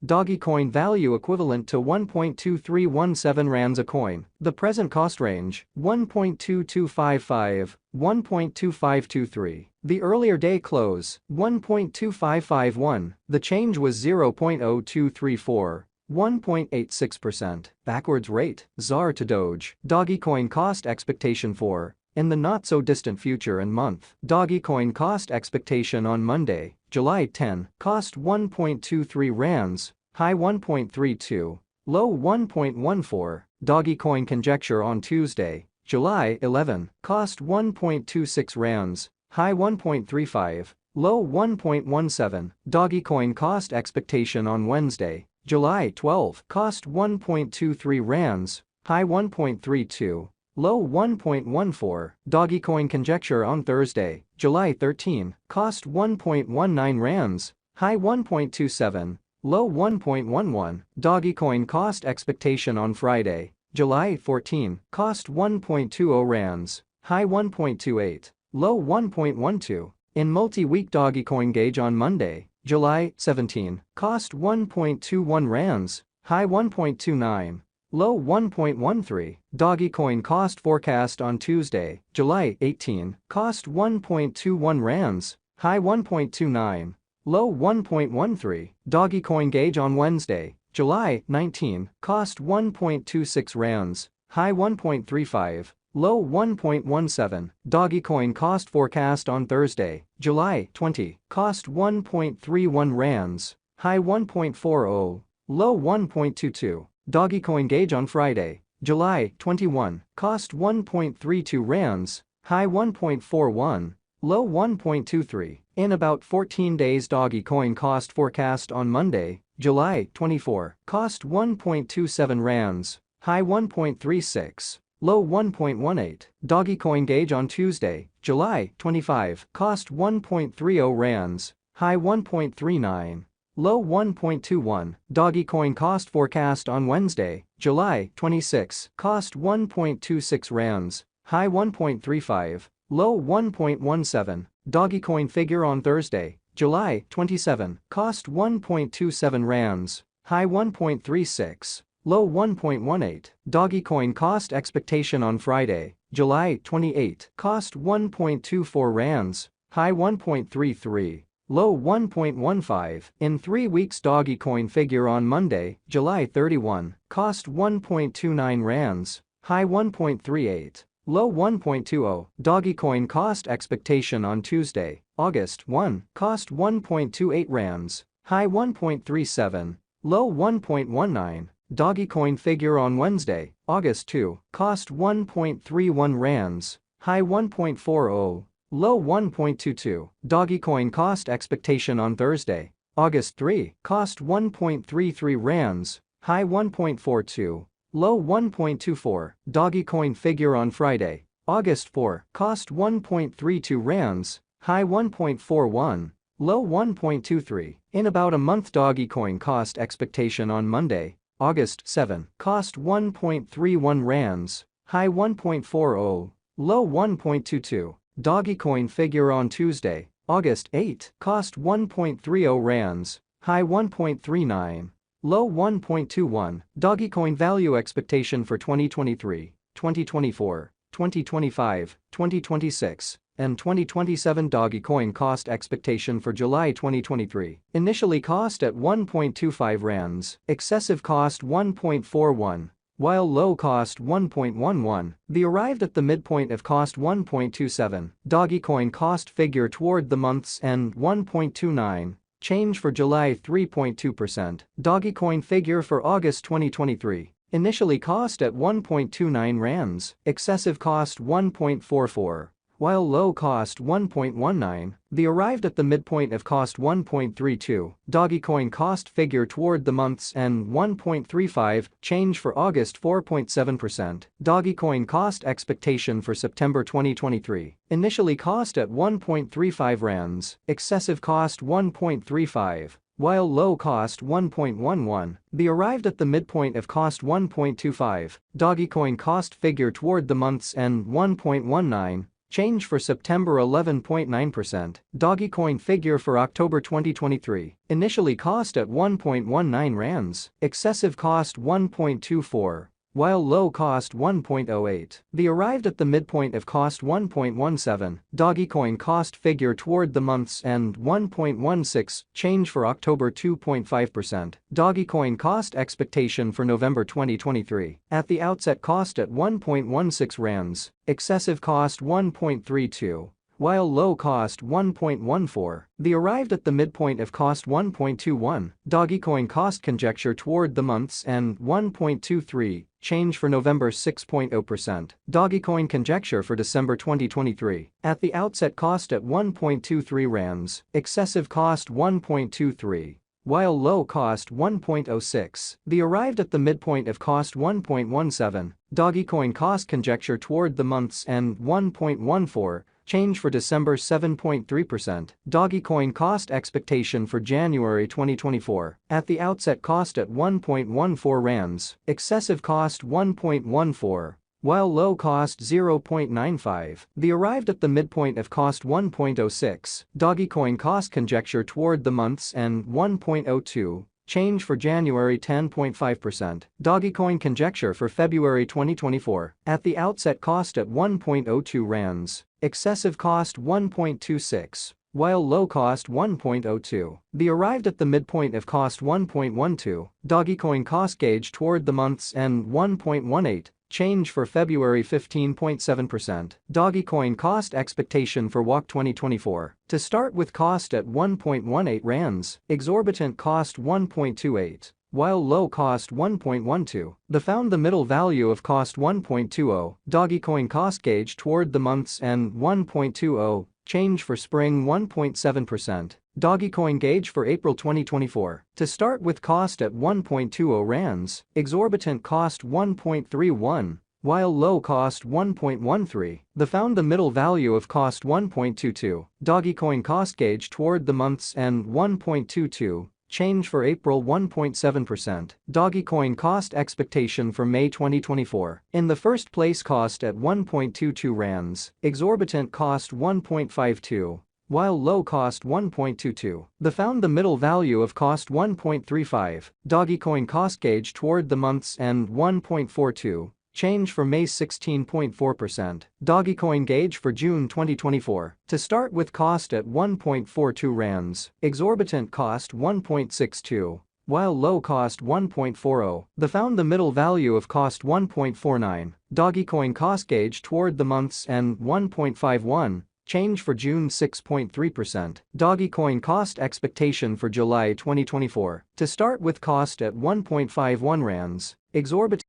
Dogecoin value equivalent to 1.2317 rands a coin. The present cost range, 1.2255, 1.2523. The earlier day close, 1.2551. The change was 0.0234. 1.86%. Backwards rate, ZAR to Doge. Dogecoin cost expectation for, in the not-so-distant future and month. Dogecoin cost expectation on Monday, July 10, cost 1.23 rands, high 1.32, low 1.14. Dogecoin conjecture on Tuesday, July 11, cost 1.26 rands, high 1.35, low 1.17. Dogecoin cost expectation on Wednesday, July 12, cost 1.23 rands, high 1.32, low 1.14. Dogecoin conjecture on Thursday, July 13, cost 1.19 rands, high 1.27, low 1.11. Dogecoin cost expectation on Friday, July 14, cost 1.20 rands, high 1.28, low 1.12. In multi-week Dogecoin gauge on Monday, July 17, cost 1.21 rands, high 1.29, low 1.13. Dogecoin cost forecast on Tuesday, July 18, cost 1.21 rands, high 1.29, low 1.13. Dogecoin gauge on Wednesday, July 19, cost 1.26 rands, high 1.35, low 1.17. Dogecoin cost forecast on Thursday, July 20, cost 1.31 rands, high 1.40, low 1.22. Dogecoin gauge on Friday, July 21, cost 1.32 rands, high 1.41, low 1.23. In about 14 days Dogecoin cost forecast on Monday, July 24, cost 1.27 rands, high 1.36, low 1.18. Dogecoin gauge on Tuesday, July 25, cost 1.30 rands, high 1.39, low 1.21. Dogecoin cost forecast on Wednesday, July 26, cost 1.26 rands, high 1.35, low 1.17. Dogecoin figure on Thursday, July 27, cost 1.27 rands, high 1.36, low 1.18. Dogecoin cost expectation on Friday, July 28, cost 1.24 rands, high 1.33, low 1.15. In 3 weeks Dogecoin figure on Monday, July 31, cost 1.29 rands, high 1.38, low 1.20. Dogecoin cost expectation on Tuesday, August 1, cost 1.28 rands, high 1.37, low 1.19. Dogecoin figure on Wednesday, August 2, cost 1.31 rands, high 1.40, low 1.22. Dogecoin cost expectation on Thursday, August 3, cost 1.33 rands, high 1.42, low 1.24. Dogecoin figure on Friday, August 4, cost 1.32 rands, high 1.41, low 1.23. In about a month Dogecoin cost expectation on Monday, August 7, cost 1.31 rands, high 1.40, low 1.22. Dogecoin figure on Tuesday, August 8, cost 1.30 rands, high 1.39, low 1.21. Dogecoin value expectation for 2023, 2024, 2025, 2026, and 2027. Dogecoin cost expectation for July 2023. Initially cost at 1.25 rands, excessive cost 1.41. While low cost 1.11, the arrived at the midpoint of cost 1.27. Dogecoin cost figure toward the month's end 1.29, change for July 3.2%. Dogecoin figure for August 2023. Initially cost at 1.29 rands, excessive cost 1.44. While low cost 1.19, the arrived at the midpoint of cost 1.32. Dogecoin cost figure toward the month's end 1.35, change for August 4.7%. Dogecoin cost expectation for September 2023. Initially cost at 1.35 rands, excessive cost 1.35. While low cost 1.11, the arrived at the midpoint of cost 1.25. Dogecoin cost figure toward the month's end 1.19, change for September 11.9%. Dogecoin figure for October 2023, initially cost at 1.19 rands, excessive cost 1.24. While low cost 1.08, the arrived at the midpoint of cost 1.17, Dogecoin cost figure toward the month's end 1.16, change for October 2.5%, Dogecoin cost expectation for November 2023, at the outset cost at 1.16 rands, excessive cost 1.32. While low cost 1.14, the arrived at the midpoint of cost 1.21, Dogecoin cost conjecture toward the month's end 1.23, change for November 6.0%, Dogecoin conjecture for December 2023, at the outset cost at 1.23 rands, excessive cost 1.23. While low cost 1.06, the arrived at the midpoint of cost 1.17, Dogecoin cost conjecture toward the month's end 1.14, change for December 7.3%, Dogecoin cost expectation for January 2024, at the outset cost at 1.14 rands, excessive cost 1.14. While low cost 0.95, the arrived at the midpoint of cost 1.06, Dogecoin cost conjecture toward the month's end 1.02, change for January 10.5%, Dogecoin conjecture for February 2024, at the outset cost at 1.02 rands, excessive cost 1.26. While low cost 1.02, the arrived at the midpoint of cost 1.12, Dogecoin cost gauge toward the month's end 1.18, change for February 15.7%, Dogecoin cost expectation for WOC 2024, to start with cost at 1.18 rands, exorbitant cost 1.28. While low cost 1.12, the found the middle value of cost 1.20, Dogecoin cost gauge toward the month's end 1.20, change for spring 1.7%, Dogecoin gauge for April 2024, to start with cost at 1.20 rands, exorbitant cost 1.31, while low cost 1.13, the found the middle value of cost 1.22, Dogecoin cost gauge toward the month's end 1.22, change for April 1.7%, Dogecoin cost expectation for May 2024, in the first place cost at 1.22 rands, exorbitant cost 1.52, while low cost 1.22, the found the middle value of cost 1.35, Dogecoin cost gauge toward the month's end 1.42, change for May 16.4%, Dogecoin gauge for June 2024, to start with cost at 1.42 rands, exorbitant cost 1.62, while low cost 1.40, the found the middle value of cost 1.49, Dogecoin cost gauge toward the month's end 1.51, change for June 6.3%, Dogecoin cost expectation for July 2024, to start with cost at 1.51 rands, exorbitant